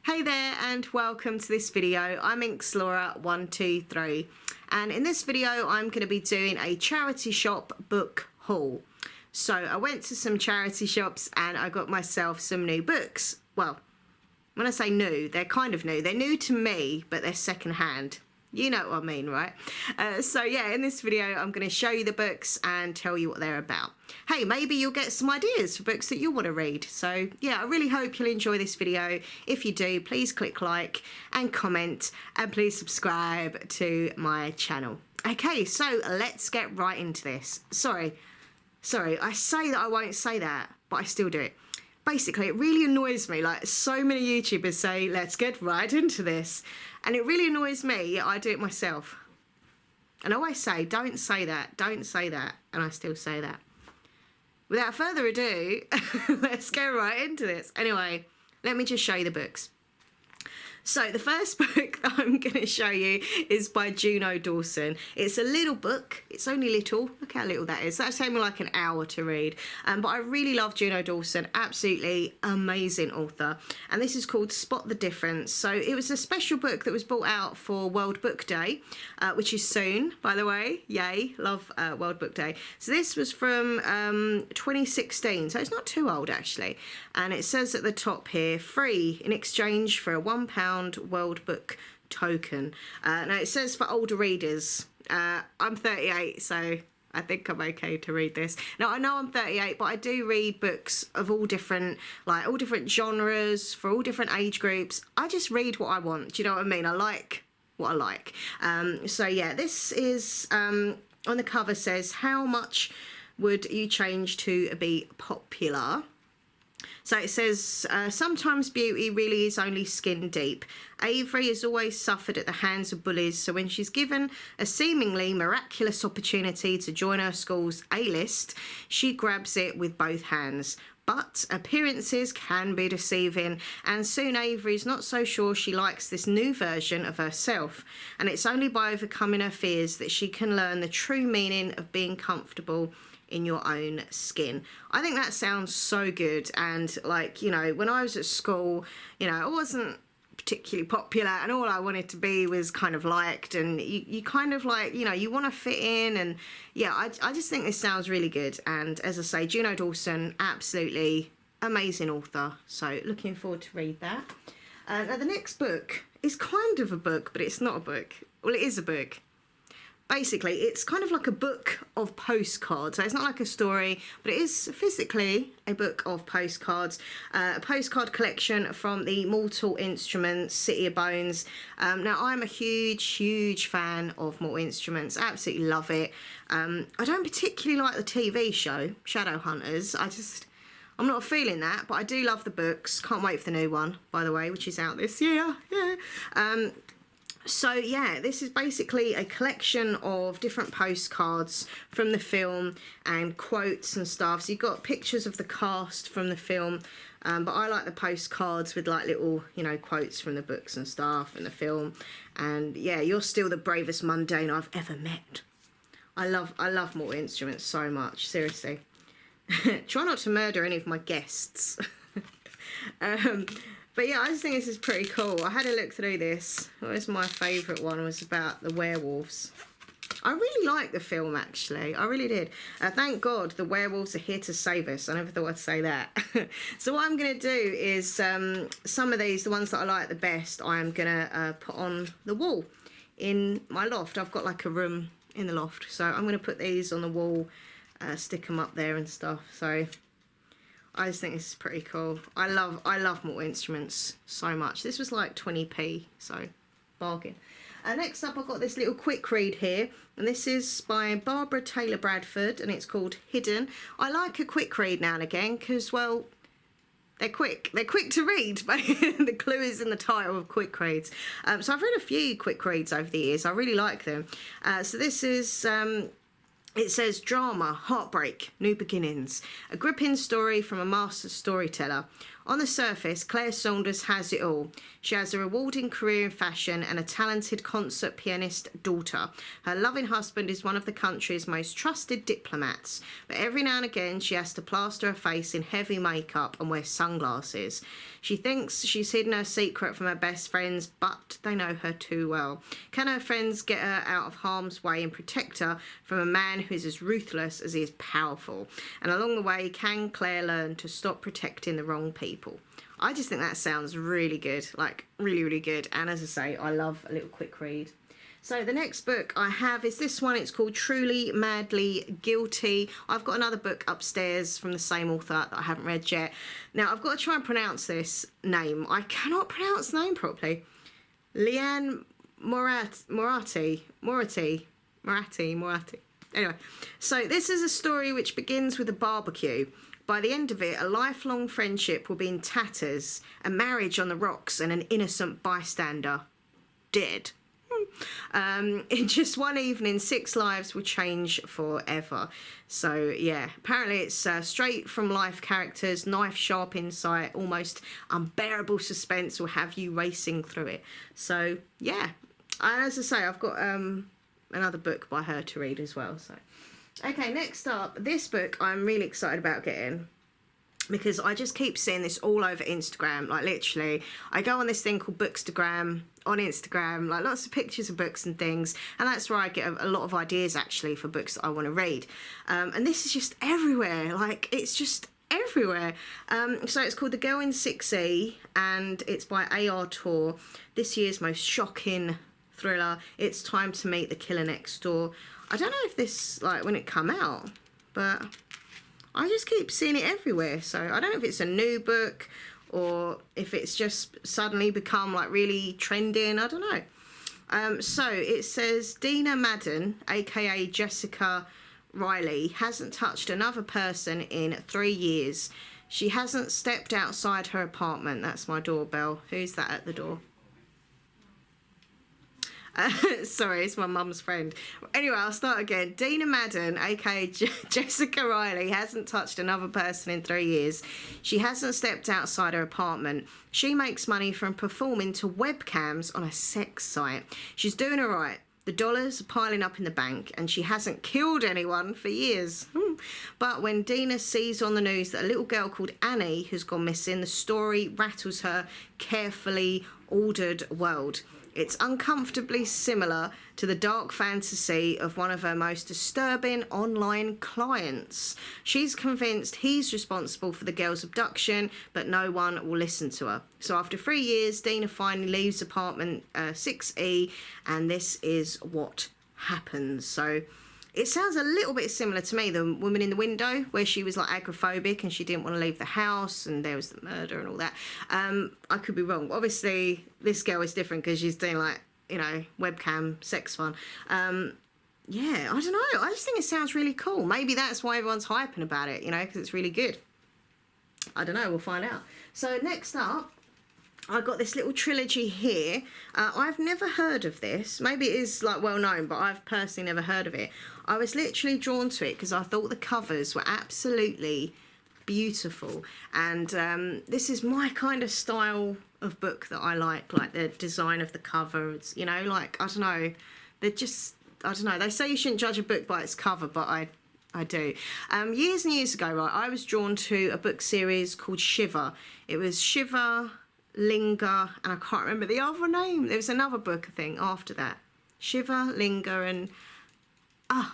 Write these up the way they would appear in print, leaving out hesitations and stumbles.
Hey there and welcome to this video. I'm Inxlaura123 and in this video I'm going to be doing a charity shop book haul. So I went to some charity shops and I got myself some new books. Well, when I say new, they're kind of new. They're new to me, but they're secondhand. You know what I mean, right? So yeah, in this video, I'm going to show you the books and tell you what they're about. Hey, maybe you'll get some ideas for books that you want to read. So yeah, I really hope you'll enjoy this video. If you do, please click like and comment and please subscribe to my channel. Okay, so let's get right into this. Sorry, I say that I won't say that, but I still do it. Basically, it really annoys me, like so many YouTubers say, let's get right into this. And it really annoys me, yet I do it myself. And I always say, don't say that, and I still say that. Without further ado, let's get right into this. Anyway, let me just show you the books. So the first book that I'm going to show you is by Juno Dawson. It's a little book. It's only little. Look how little that is. That took me like an hour to read. But I really love Juno Dawson. Absolutely amazing author. And this is called Spot the Difference. So it was a special book that was brought out for World Book Day, which is soon, by the way. Yay, love World Book Day. So this was from 2016. So it's not too old, actually. And it says at the top here, free in exchange for a £1 World Book token. Now it says for older readers. I'm 38, so I think I'm okay to read this. Now I know I'm 38, but I do read books of all different genres for all different age groups. I just read what I want. Do you know what I mean? I like what I like. So yeah, this is on the cover says, how much would you change to be popular? So it says, sometimes beauty really is only skin deep. Avery has always suffered at the hands of bullies, so when she's given a seemingly miraculous opportunity to join her school's A-list, she grabs it with both hands. But appearances can be deceiving, and soon Avery's not so sure she likes this new version of herself. And it's only by overcoming her fears that she can learn the true meaning of being comfortable in your own skin. I think that sounds so good. And like, you know, when I was at school, you know, I wasn't particularly popular and all I wanted to be was kind of liked, and you kind of like, you know, you want to fit in. And yeah, I just think this sounds really good. And as I say, Juno Dawson, absolutely amazing author, so looking forward to read that. Now the next book is kind of a book, but it's not a book. Well, it is a book. Basically, it's kind of like a book of postcards. So it's not like a story, but it is physically a book of postcards. A postcard collection from the Mortal Instruments, City of Bones. Now, I'm a huge fan of Mortal Instruments. Absolutely love it. I don't particularly like the TV show, Shadowhunters. I'm not feeling that, but I do love the books. Can't wait for the new one, by the way, which is out this year. Yeah. So yeah, this is basically a collection of different postcards from the film and quotes and stuff. So you've got pictures of the cast from the film, but I like the postcards with like little, you know, quotes from the books and stuff and the film. And yeah, you're still the bravest mundane I've ever met. I love Mortal Instruments so much, seriously. Try not to murder any of my guests. But yeah, I just think this is pretty cool. I had a look through this. What was my favourite one? Was about the werewolves. I really liked the film, actually. I really did. Thank God the werewolves are here to save us. I never thought I'd say that. So what I'm going to do is some of these, the ones that I like the best, I'm going to put on the wall in my loft. I've got like a room in the loft. So I'm going to put these on the wall, stick them up there and stuff. So I just think this is pretty cool. I love Mortal Instruments so much. This was like 20p, so bargain. Next up, I've got this little quick read here, and this is by Barbara Taylor Bradford, and it's called Hidden. I like a quick read now and again because, well, they're quick. They're quick to read. The clue is in the title of quick reads. So I've read a few quick reads over the years. I really like them. So this is it says drama, heartbreak, new beginnings. A gripping story from a master storyteller. On the surface, Claire Saunders has it all. She has a rewarding career in fashion and a talented concert pianist daughter. Her loving husband is one of the country's most trusted diplomats, but every now and again she has to plaster her face in heavy makeup and wear sunglasses. She thinks she's hidden her secret from her best friends, but they know her too well. Can her friends get her out of harm's way and protect her from a man who is as ruthless as he is powerful? And along the way, can Claire learn to stop protecting the wrong people? I just think that sounds really good, like really, really good. And as I say, I love a little quick read. So the next book I have is this one. It's called Truly Madly Guilty. I've got another book upstairs from the same author that I haven't read yet. Now, I've got to try and pronounce this name. I cannot pronounce the name properly. Leanne Moratti. Anyway, so this is a story which begins with a barbecue. By the end of it, a lifelong friendship will be in tatters, a marriage on the rocks, and an innocent bystander dead. In just one evening, 6 lives will change forever. So yeah, apparently it's straight from life characters, knife sharp insight, almost unbearable suspense will have you racing through it. So yeah, and as I say, I've got another book by her to read as well. So okay, next up, this book I'm really excited about getting, because I just keep seeing this all over Instagram. Like literally, I go on this thing called Bookstagram on Instagram, like lots of pictures of books and things, and that's where I get a lot of ideas actually for books that I want to read. And this is just everywhere, like it's just everywhere. So it's called The Goin 6E, and it's by A.R. Torr, this year's most shocking thriller. It's time to meet the killer next door. I don't know if this, like, when it come out, but I just keep seeing it everywhere. So I don't know if it's a new book or if it's just suddenly become like really trending. I don't know. So it says Dina Madden, aka Jessica Riley, hasn't touched another person in 3 years. She hasn't stepped outside her apartment. That's my doorbell. Who's that at the door? Sorry, it's my mum's friend. Anyway, I'll start again. Dina Madden, aka Jessica Riley, hasn't touched another person in 3 years. She hasn't stepped outside her apartment. She makes money from performing to webcams on a sex site. She's doing all right. The dollars are piling up in the bank, and she hasn't killed anyone for years. But when Dina sees on the news that a little girl called Annie has gone missing, the story rattles her carefully ordered world. It's uncomfortably similar to the dark fantasy of one of her most disturbing online clients. She's convinced he's responsible for the girl's abduction, but no one will listen to her. So after 3 years, Dina finally leaves apartment 6E, and this is what happens. So it sounds a little bit similar to me, The Woman in the Window, where she was like agoraphobic and she didn't want to leave the house and there was the murder and all that. I could be wrong. Obviously, this girl is different because she's doing like, you know, webcam sex fun. Yeah, I don't know. I just think it sounds really cool. Maybe that's why everyone's hyping about it, you know, because it's really good. I don't know. We'll find out. So next up, I've got this little trilogy here. I've never heard of this. Maybe it is like well known, but I've personally never heard of it. I was literally drawn to it because I thought the covers were absolutely beautiful. And this is my kind of style of book that I like the design of the cover. It's, you know, like, I don't know. They're just, I don't know. They say you shouldn't judge a book by its cover, but I do. Years and years ago, right, I was drawn to a book series called Shiver. It was Shiver, Linger, and I can't remember the other name. There was another book, I think, after that. Shiver, Linger, and I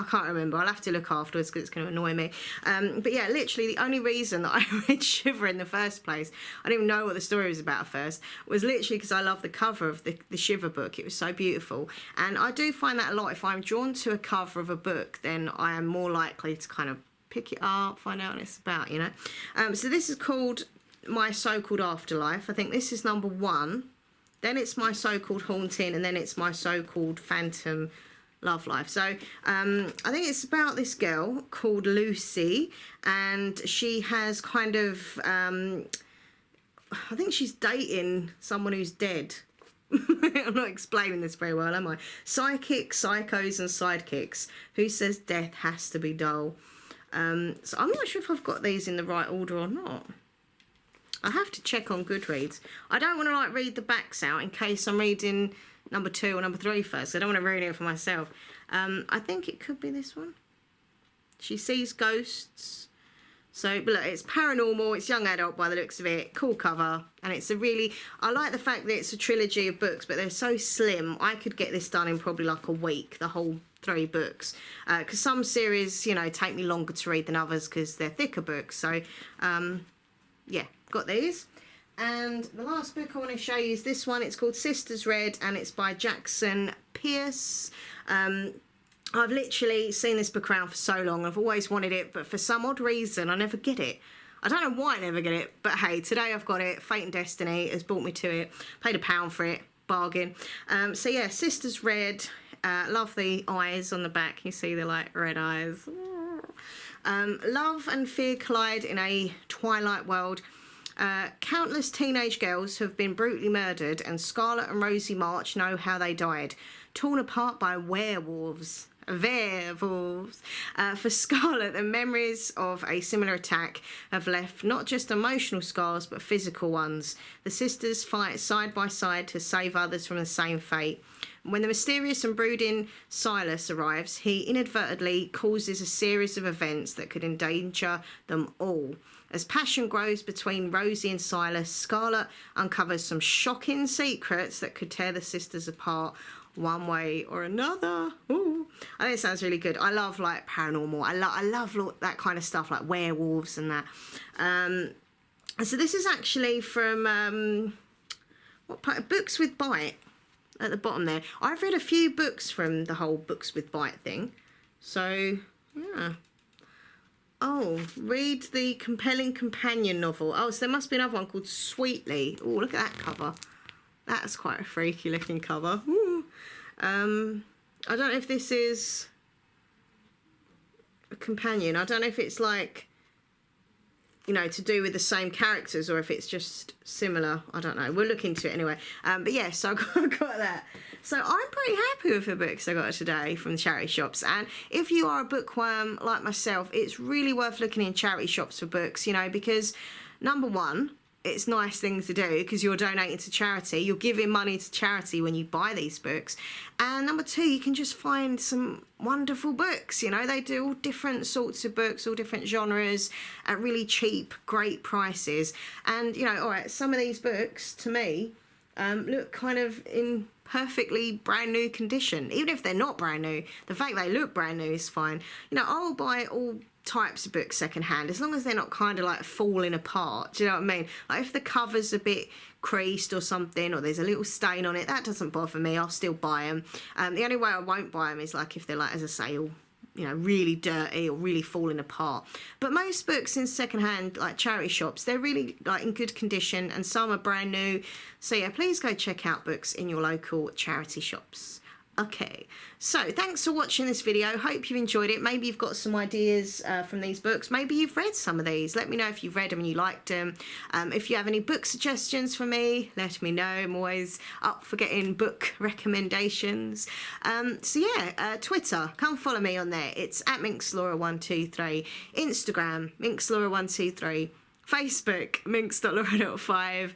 can't remember. I'll have to look afterwards because it's going to annoy me. But yeah, literally the only reason that I read Shiver in the first place, I didn't even know what the story was about at first, was literally because I love the cover of the Shiver book. It was so beautiful. And I do find that a lot. If I'm drawn to a cover of a book, then I am more likely to kind of pick it up, find out what it's about, you know. So this is called My So-Called Afterlife. I think this is number 1. Then it's My So-Called Haunting, and then it's My So-Called Phantom Love Life. So I think it's about this girl called Lucy, and she has kind of I think she's dating someone who's dead. I'm not explaining this very well, am I? Psychics, psychos and sidekicks. Who says death has to be dull? So I'm not sure if I've got these in the right order or not. I have to check on Goodreads. I don't want to like read the backs out in case I'm reading number 2 or number 3 first. I don't want to ruin it for myself. I think it could be this one. She sees ghosts. So, but look, it's paranormal, it's young adult by the looks of it, cool cover, and it's a really, I like the fact that it's a trilogy of books, but they're so slim, I could get this done in probably like a week, the whole 3 books, because some series, you know, take me longer to read than others because they're thicker books, so, yeah, got these. And the last book I want to show you is this one. It's called Sisters Red, and it's by Jackson Pierce. I've literally seen this book around for so long. I've always wanted it, but for some odd reason, I never get it. I don't know why I never get it, but hey, today I've got it. Fate and Destiny has brought me to it. Paid £1 for it. Bargain. So yeah, Sisters Red. Love the eyes on the back. You see the like red eyes. Love and fear collide in a twilight world. Countless teenage girls have been brutally murdered, and Scarlett and Rosie March know how they died. Torn apart by werewolves. For Scarlett, the memories of a similar attack have left not just emotional scars but physical ones. The sisters fight side by side to save others from the same fate. When the mysterious and brooding Silas arrives, he inadvertently causes a series of events that could endanger them all. As passion grows between Rosie and Silas, Scarlett uncovers some shocking secrets that could tear the sisters apart one way or another. Ooh. I think it sounds really good. I love like paranormal. I love that kind of stuff, like werewolves and that. So this is actually from what part? Books with Bite at the bottom there. I've read a few books from the whole Books with Bite thing. So yeah. Oh, read the compelling companion novel. Oh, so there must be another one called Sweetly. Oh, look at that cover. That's quite a freaky looking cover. Ooh. I don't know if this is a companion. I don't know if it's like, you know, to do with the same characters or if it's just similar. I don't know. We'll look into it anyway. But yeah, so I got that. So I'm pretty happy with the books I got today from the charity shops. And if you are a bookworm like myself, it's really worth looking in charity shops for books, you know, because number one, it's nice things to do because you're donating to charity. You're giving money to charity when you buy these books. And number two, you can just find some wonderful books. You know, they do all different sorts of books, all different genres at really cheap, great prices. And, you know, all right, some of these books, to me, look kind of in perfectly brand new condition. Even if they're not brand new, the fact they look brand new is fine. You know, I'll buy all types of books secondhand as long as they're not kind of like falling apart. Do you know what I mean? Like if the cover's a bit creased or something, or there's a little stain on it, that doesn't bother me. I'll still buy them. The only way I won't buy them is like if they're like, as I say, all, you know, really dirty or really falling apart. But most books in secondhand like charity shops, they're really like in good condition, and some are brand new. So yeah, please go check out books in your local charity shops. Okay, so thanks for watching this video. Hope you've enjoyed it. Maybe you've got some ideas from these books. Maybe you've read some of these. Let me know if you've read them and you liked them. If you have any book suggestions for me, let me know. I'm always up for getting book recommendations. So yeah, Twitter, come follow me on there. It's at minxlaura123. Instagram, minxlaura123. Facebook, minx.laura.5.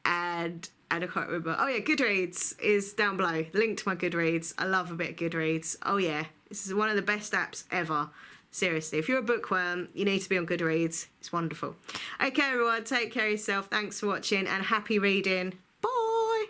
And I can't remember. Oh yeah, Goodreads is down below. Link to my Goodreads. I love a bit of Goodreads. Oh yeah, this is one of the best apps ever. Seriously, if you're a bookworm, you need to be on Goodreads. It's wonderful. Okay everyone, take care of yourself. Thanks for watching and happy reading. Bye!